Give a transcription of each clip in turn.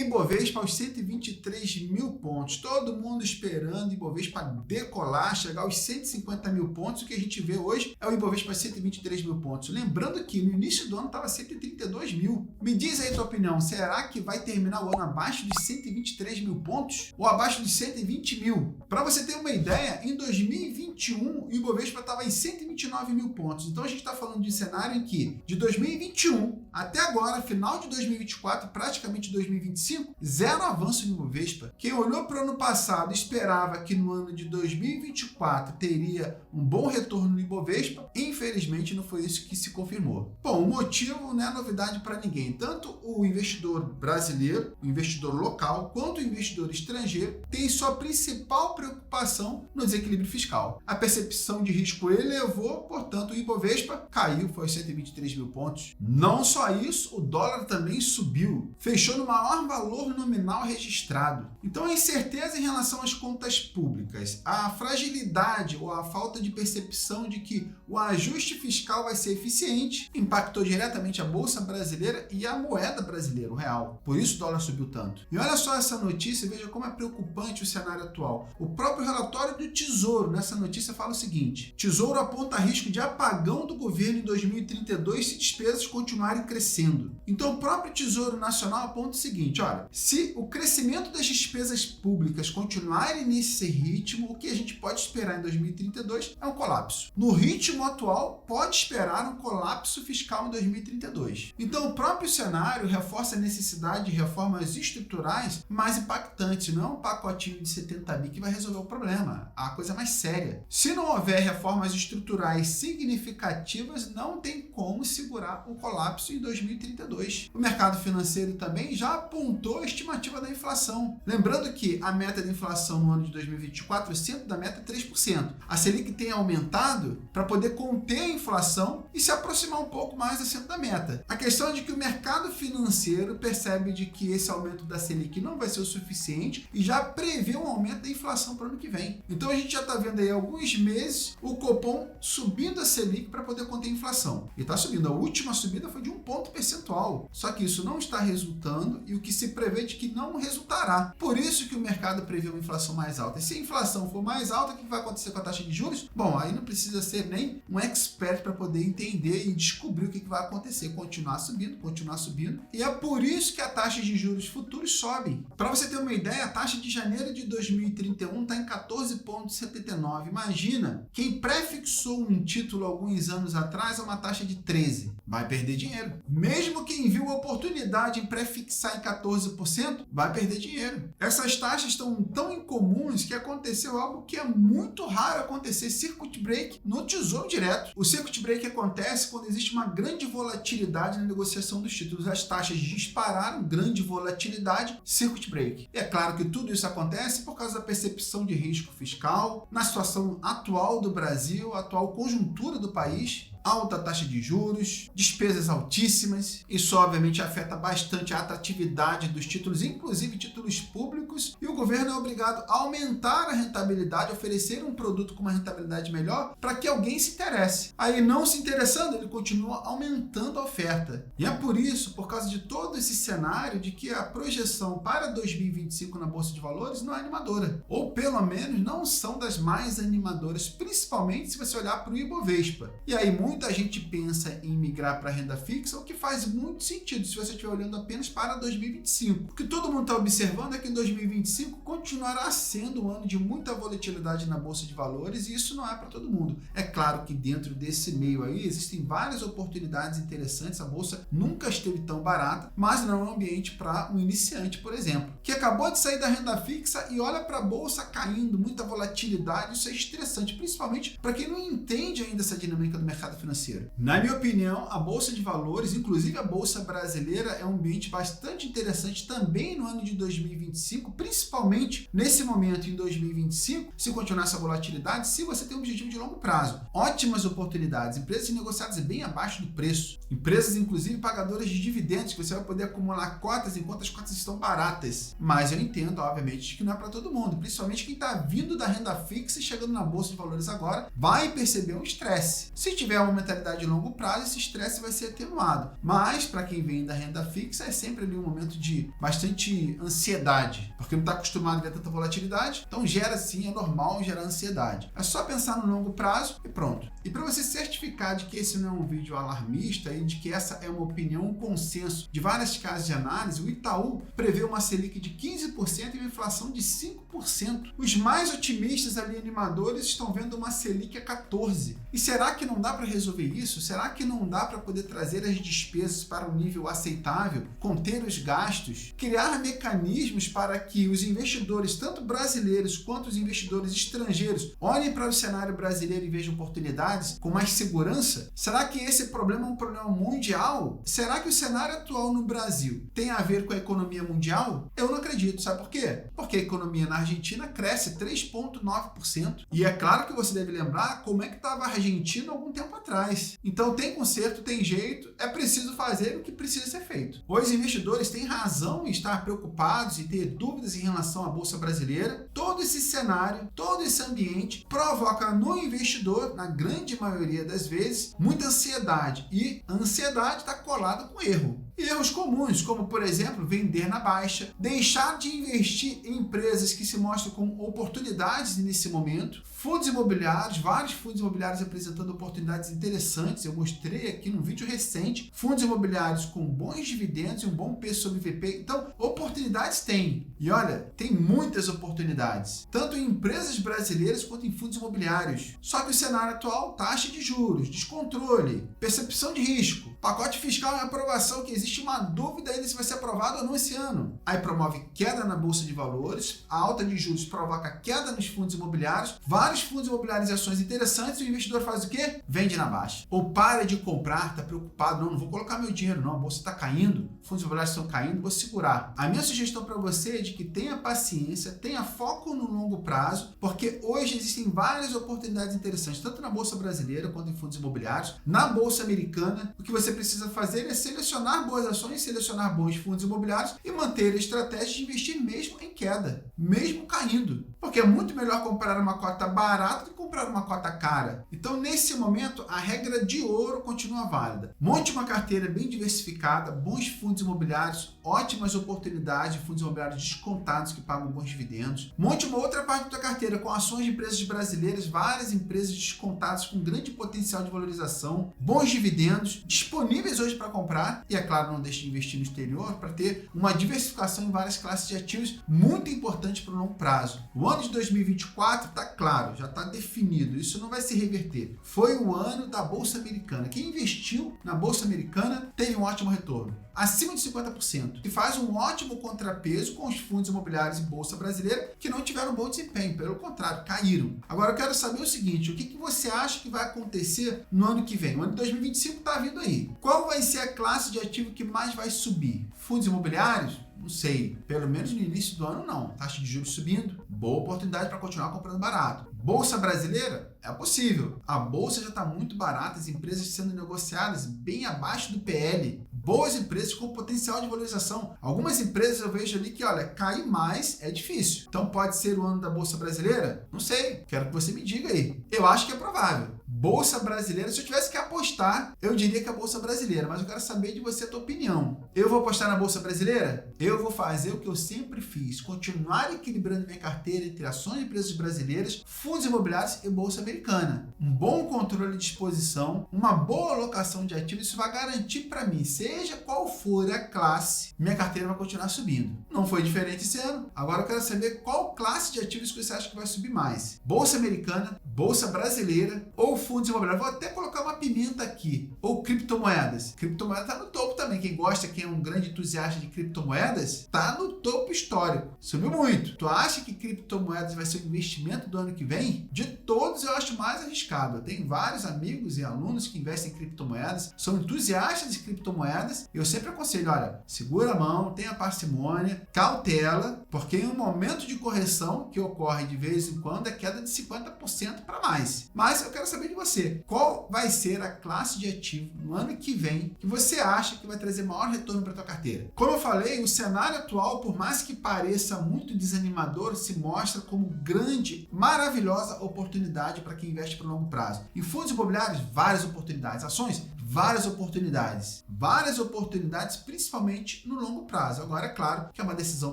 Ibovespa aos 123 mil pontos. Todo mundo esperando o Ibovespa decolar, chegar aos 150 mil pontos. O que a gente vê hoje é o Ibovespa 123 mil pontos. Lembrando que no início do ano estava 132 mil. Me diz aí a tua opinião, será que vai terminar o ano abaixo de 123 mil pontos? Ou abaixo de 120 mil? Para você ter uma ideia, em 2021 o Ibovespa estava em 129 mil pontos. Então a gente está falando de um cenário em que de 2021 até agora, final de 2024, praticamente 2025, zero avanço no Ibovespa. Quem olhou para o ano passado esperava que no ano de 2024 teria um bom retorno no Ibovespa, infelizmente não foi isso que se confirmou. Bom, o motivo não é novidade para ninguém. Tanto o investidor brasileiro, o investidor local, quanto o investidor estrangeiro tem sua principal preocupação no desequilíbrio fiscal. A percepção de risco elevou, portanto o Ibovespa caiu, foi aos 123 mil pontos. Não só isso, o dólar também subiu, fechou no maior valor nominal registrado. Então a incerteza em relação às contas públicas, a fragilidade ou a falta de percepção de que o ajuste fiscal vai ser eficiente, impactou diretamente a Bolsa Brasileira e a moeda brasileira, o real. Por isso o dólar subiu tanto. E olha só essa notícia e veja como é preocupante o cenário atual. O próprio relatório do Tesouro, nessa notícia, fala o seguinte: Tesouro aponta risco de apagão do governo em 2032 se despesas continuarem crescendo. Então o próprio Tesouro Nacional aponta o seguinte: olha, se o crescimento das despesas públicas continuarem nesse ritmo, o que a gente pode esperar em 2032 é um colapso. No ritmo atual, pode esperar um colapso fiscal em 2032. Então o próprio cenário reforça a necessidade de reformas estruturais mais impactantes. Não é um pacotinho de 70 bi que vai resolver o problema. A coisa mais séria. Se não houver reformas estruturais significativas, não tem como segurar o colapso em 2032. O mercado financeiro também já apontou a estimativa da inflação. Lembrando que a meta da inflação no ano de 2024, o centro da meta é 3%. A Selic tem aumentado para poder conter a inflação e se aproximar um pouco mais do centro da meta. A questão é de que o mercado financeiro percebe de que esse aumento da Selic não vai ser o suficiente e já prevê um aumento da inflação para o ano que vem. Então a gente já está vendo aí há alguns meses o Copom subindo a Selic para poder conter a inflação. E está subindo. A última subida foi de 1 ponto percentual. Só que isso não está resultando e o que se prevê de que não resultará. Por isso que o mercado prevê uma inflação mais alta. E se a inflação for mais alta, o que vai acontecer com a taxa de juros? Bom, aí não precisa ser nem um expert para poder entender e descobrir o que vai acontecer. Continuar subindo. E é por isso que a taxa de juros futuros sobe. Para você ter uma ideia, a taxa de janeiro de 2031 está em 14,79. Imagina, quem prefixou um título alguns anos atrás a uma taxa de 13. Vai perder dinheiro. Mesmo quem viu a oportunidade em prefixar em 14%, vai perder dinheiro. Essas taxas estão tão incomuns que aconteceu algo que é muito raro acontecer, circuit break no Tesouro Direto. O circuit break acontece quando existe uma grande volatilidade na negociação dos títulos. As taxas dispararam, grande volatilidade, circuit break. E é claro que tudo isso acontece por causa da percepção de risco fiscal, na situação atual do Brasil, a atual conjuntura do país, alta taxa de juros, despesas altíssimas. Isso obviamente afeta bastante a atratividade dos títulos, inclusive títulos públicos, e o governo é obrigado a aumentar a rentabilidade, oferecer um produto com uma rentabilidade melhor para que alguém se interesse. Aí, não se interessando, ele continua aumentando a oferta. E é por isso, por causa de todo esse cenário, de que a projeção para 2025 na Bolsa de Valores não é animadora, ou pelo menos não são das mais animadoras, principalmente se você olhar para o Ibovespa. E aí muita gente pensa em migrar para a renda fixa, o que faz muito sentido se você estiver olhando apenas para 2025. O que todo mundo está observando é que em 2025 continuará sendo um ano de muita volatilidade na Bolsa de Valores, e isso não é para todo mundo. É claro que dentro desse meio aí existem várias oportunidades interessantes, a Bolsa nunca esteve tão barata, mas não é um ambiente para um iniciante, por exemplo, que acabou de sair da renda fixa e olha para a Bolsa caindo, muita volatilidade. Isso é estressante, principalmente para quem não entende ainda essa dinâmica do mercado financeiro. Na minha opinião, a Bolsa de Valores, inclusive a Bolsa Brasileira, é um ambiente bastante interessante também no ano de 2025, principalmente nesse momento em 2025, se continuar essa volatilidade, se você tem um objetivo de longo prazo. Ótimas oportunidades, empresas negociadas bem abaixo do preço, empresas inclusive pagadoras de dividendos, que você vai poder acumular cotas enquanto as cotas estão baratas. Mas eu entendo, obviamente, que não é para todo mundo, principalmente quem está vindo da renda fixa e chegando na Bolsa de Valores agora, vai perceber um estresse. Se tiver um uma mentalidade de longo prazo, esse estresse vai ser atenuado. Mas, para quem vem da renda fixa, é sempre ali um momento de bastante ansiedade, porque não está acostumado a ver tanta volatilidade, então gera sim, é normal gerar ansiedade. É só pensar no longo prazo e pronto. E para você certificar de que esse não é um vídeo alarmista e de que essa é uma opinião, um consenso de várias casas de análise, o Itaú prevê uma Selic de 15% e uma inflação de 5%. Os mais otimistas ali, animadores, estão vendo uma Selic a 14%. E será que não dá para resolver isso? Será que não dá para poder trazer as despesas para um nível aceitável, conter os gastos, criar mecanismos para que os investidores, tanto brasileiros quanto os investidores estrangeiros, olhem para o cenário brasileiro e vejam oportunidades com mais segurança? Será que esse problema é um problema mundial? Será que o cenário atual no Brasil tem a ver com a economia mundial? Eu não acredito. Sabe por quê? Porque a economia na Argentina cresce 3,9%. E é claro que você deve lembrar como é que estava a Argentina algum tempo atrás. Então tem conserto, tem jeito, é preciso fazer o que precisa ser feito. Os investidores têm razão em estar preocupados e ter dúvidas em relação à Bolsa Brasileira. Todo esse cenário, todo esse ambiente provoca no investidor, na grande maioria das vezes, muita ansiedade. E a ansiedade está colada com erro. E erros comuns, como, por exemplo, vender na baixa, deixar de investir em empresas que se mostram como oportunidades nesse momento, fundos imobiliários, vários fundos imobiliários apresentando oportunidades interessantes, eu mostrei aqui num vídeo recente, fundos imobiliários com bons dividendos e um bom preço sobre VP, então oportunidades tem. E olha, tem muitas oportunidades, tanto em empresas brasileiras quanto em fundos imobiliários. Só que o cenário atual, taxa de juros, descontrole, percepção de risco, pacote fiscal e aprovação, que existe uma dúvida ainda se vai ser aprovado ou não esse ano. Aí promove queda na Bolsa de Valores, a alta de juros provoca queda nos fundos imobiliários, vários fundos imobiliários e ações interessantes, e o investidor faz o quê? Vende na baixa. Ou para de comprar, está preocupado, não vou colocar meu dinheiro não, a bolsa está caindo, fundos imobiliários estão caindo, vou segurar. A minha sugestão para você é de que tenha paciência, tenha foco no longo prazo, porque hoje existem várias oportunidades interessantes, tanto na Bolsa Brasileira quanto em fundos imobiliários. Na Bolsa Americana, o que você precisa fazer é selecionar boas ações, selecionar bons fundos imobiliários e manter a estratégia de investir mesmo em queda, mesmo caindo. Porque é muito melhor comprar uma cota barata do que comprar uma cota cara. Então, nesse momento, a regra de ouro continua válida. Monte uma carteira bem diversificada, bons fundos imobiliários, ótimas oportunidades de fundos imobiliários descontados que pagam bons dividendos. Monte uma outra parte da tua carteira com ações de empresas brasileiras, várias empresas descontadas com grande potencial de valorização, bons dividendos, disponíveis hoje para comprar. E, é claro, não deixe de investir no exterior para ter uma diversificação em várias classes de ativos muito importante para o longo prazo. O ano de 2024 está claro, já está definido, isso não vai se reverter. Foi o ano da Bolsa Americana. Quem investiu na Bolsa Americana teve um ótimo retorno, acima de 50%, que faz um ótimo contrapeso com os fundos imobiliários e Bolsa Brasileira que não tiveram bom desempenho, pelo contrário, caíram. Agora eu quero saber o seguinte, o que você acha que vai acontecer no ano que vem? O ano de 2025 está vindo aí. Qual vai ser a classe de ativo que mais vai subir? Fundos imobiliários? Não sei, pelo menos no início do ano não. Taxa de juros subindo, boa oportunidade para continuar comprando barato. Bolsa brasileira? É possível. A bolsa já está muito barata, as empresas sendo negociadas bem abaixo do PL. Boas empresas com potencial de valorização. Algumas empresas eu vejo ali que, olha, cair mais é difícil. Então pode ser o ano da Bolsa Brasileira? Não sei, quero que você me diga aí. Eu acho que é provável. Bolsa Brasileira, se eu tivesse que apostar, eu diria que é a Bolsa Brasileira, mas eu quero saber de você a tua opinião. Eu vou apostar na Bolsa Brasileira? Eu vou fazer o que eu sempre fiz, continuar equilibrando minha carteira entre ações de empresas brasileiras, fundos imobiliários e Bolsa Americana. Um bom controle de exposição, uma boa alocação de ativos, isso vai garantir para mim, seja qual for a classe, minha carteira vai continuar subindo. Não foi diferente esse ano. Agora eu quero saber qual classe de ativos que você acha que vai subir mais. Bolsa Americana, Bolsa Brasileira ou fundos imobiliários. Vou até colocar uma pimenta aqui. Ou criptomoedas. Criptomoeda está no topo também. Quem gosta, quem é um grande entusiasta de criptomoedas, está no topo histórico. Subiu muito. Tu acha que criptomoedas vai ser um investimento do ano que vem? De todos, eu acho mais arriscado. Eu tenho vários amigos e alunos que investem em criptomoedas, são entusiastas de criptomoedas. Eu sempre aconselho, olha, segura a mão, tenha parcimônia, cautela, porque em um momento de correção que ocorre de vez em quando é queda de 50% para mais. Mas eu quero saber de você, qual vai ser a classe de ativo no ano que vem que você acha que vai trazer maior retorno para a tua carteira? Como eu falei, o cenário atual, por mais que pareça muito desanimador, se mostra como grande, maravilhoso maravilhosa oportunidade para quem investe para o longo prazo. Em fundos imobiliários, várias oportunidades. Ações, várias oportunidades. Várias oportunidades, principalmente no longo prazo. Agora, é claro que é uma decisão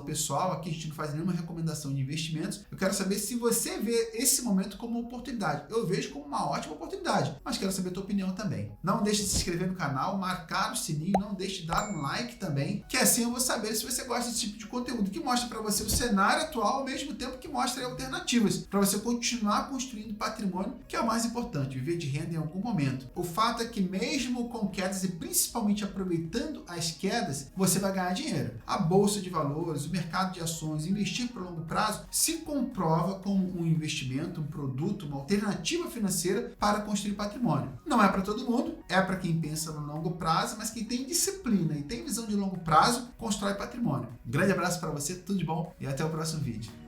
pessoal, aqui a gente não faz nenhuma recomendação de investimentos. Eu quero saber se você vê esse momento como uma oportunidade. Eu vejo como uma ótima oportunidade, mas quero saber a tua opinião também. Não deixe de se inscrever no canal, marcar o sininho, não deixe de dar um like também, que assim eu vou saber se você gosta desse tipo de conteúdo, que mostra para você o cenário atual, ao mesmo tempo que mostra alternativas, para você continuar construindo patrimônio, que é o mais importante, viver de renda em algum momento. O fato é que mesmo com quedas e principalmente aproveitando as quedas, você vai ganhar dinheiro. A bolsa de valores, o mercado de ações, investir por longo prazo se comprova como um investimento, um produto, uma alternativa financeira para construir patrimônio. Não é para todo mundo, é para quem pensa no longo prazo, mas quem tem disciplina e tem visão de longo prazo, constrói patrimônio. Um grande abraço para você, tudo de bom e até o próximo vídeo.